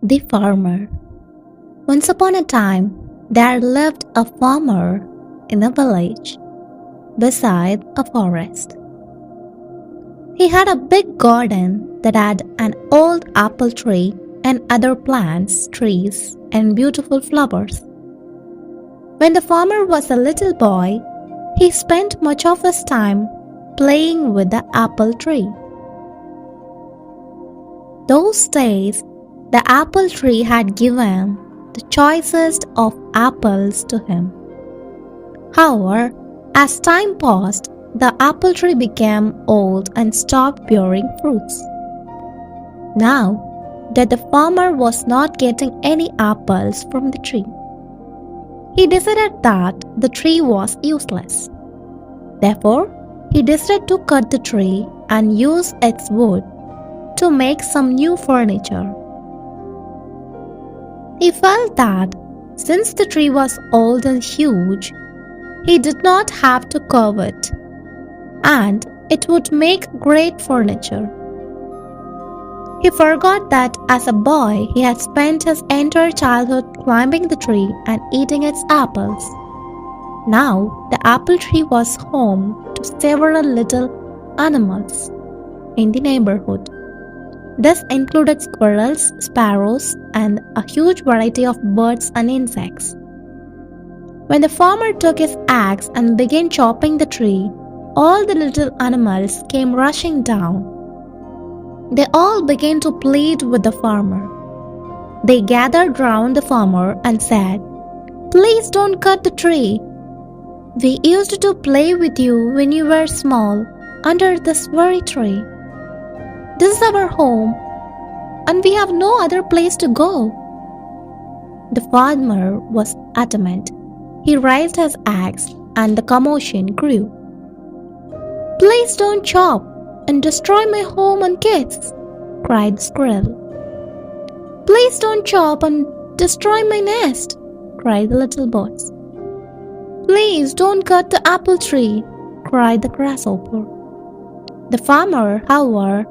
The Farmer. Once upon a time, there lived a farmer in a village beside a forest. He had a big garden that had an old apple tree and other plants, trees, and beautiful flowers. When the farmer was a little boy, he spent much of his time playing with the apple tree. Those days, the apple tree had given the choicest of apples to him. However, as time passed, the apple tree became old and stopped bearing fruits. Now that the farmer was not getting any apples from the tree, he decided that the tree was useless. Therefore, he decided to cut the tree and use its wood to make some new furniture. He felt that since the tree was old and huge, he did not have to carve it, and it would make great furniture. He forgot that as a boy he had spent his entire childhood climbing the tree and eating its apples. Now the apple tree was home to several little animals in the neighborhood. This included squirrels, sparrows, and a huge variety of birds and insects. When the farmer took his axe and began chopping the tree, all the little animals came rushing down. They all began to plead with the farmer. They gathered round the farmer and said, "Please don't cut the tree. We used to play with you when you were small under this very tree. This is our home, and we have no other place to go." The farmer was adamant. He raised his axe, and the commotion grew. "Please don't chop and destroy my home and kids," cried the squirrel. "Please don't chop and destroy my nest," cried the little birds. "Please don't cut the apple tree," cried the grasshopper. The farmer, however,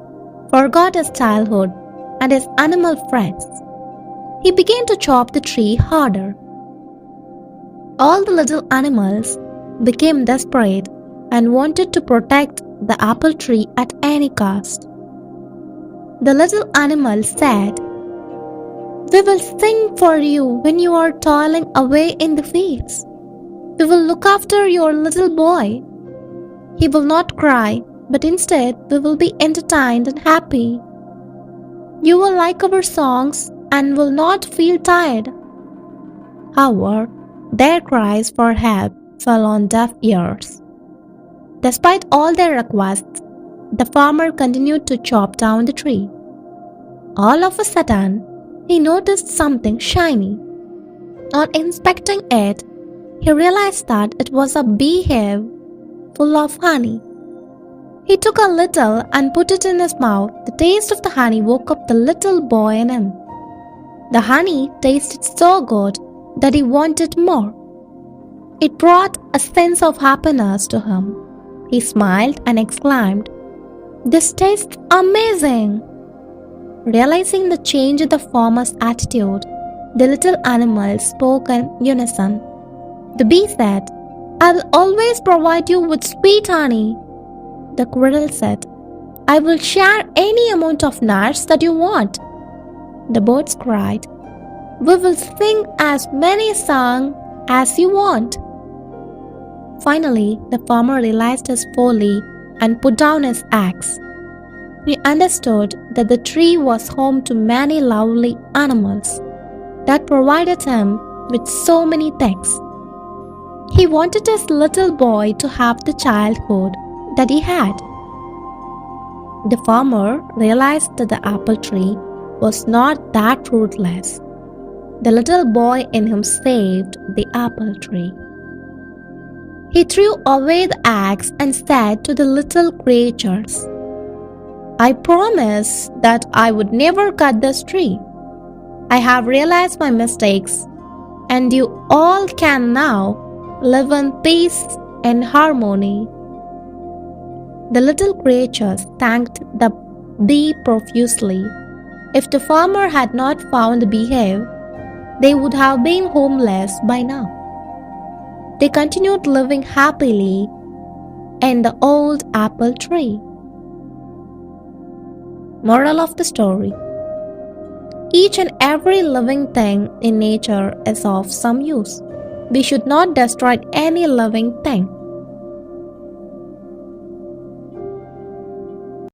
forgot his childhood and his animal friends. He began to chop the tree harder. All the little animals became desperate and wanted to protect the apple tree at any cost. The little animals said, "We will sing for you when you are toiling away in the fields. We will look after your little boy. He will not cry, but instead we will be entertained and happy. You will like our songs and will not feel tired." However, their cries for help fell on deaf ears. Despite all their requests, the farmer continued to chop down the tree. All of a sudden, he noticed something shiny. On inspecting it, he realized that it was a beehive full of honey. He took a little and put it in his mouth. The taste of the honey woke up the little boy in him. The honey tasted so good that he wanted more. It brought a sense of happiness to him. He smiled and exclaimed, "This tastes amazing!" Realizing the change in the farmer's attitude, the little animals spoke in unison. The bee said, "I will always provide you with sweet honey." The squirrel said, "I will share any amount of nuts that you want." The birds cried, "We will sing as many songs as you want." Finally, the farmer realized his folly and put down his axe. He understood that the tree was home to many lovely animals that provided him with so many things. He wanted his little boy to have the childhood that he had. The farmer realized that the apple tree was not that ruthless. The little boy in him saved the apple tree. He threw away the axe and said to the little creatures, "I promise that I would never cut this tree. I have realized my mistakes, and you all can now live in peace and harmony." The little creatures thanked the bee profusely If the farmer had not found the beehive, they would have been homeless by now. They continued living happily in the old apple tree. Moral of the story: each and every living thing in nature is of some use. We should not destroy any living thing.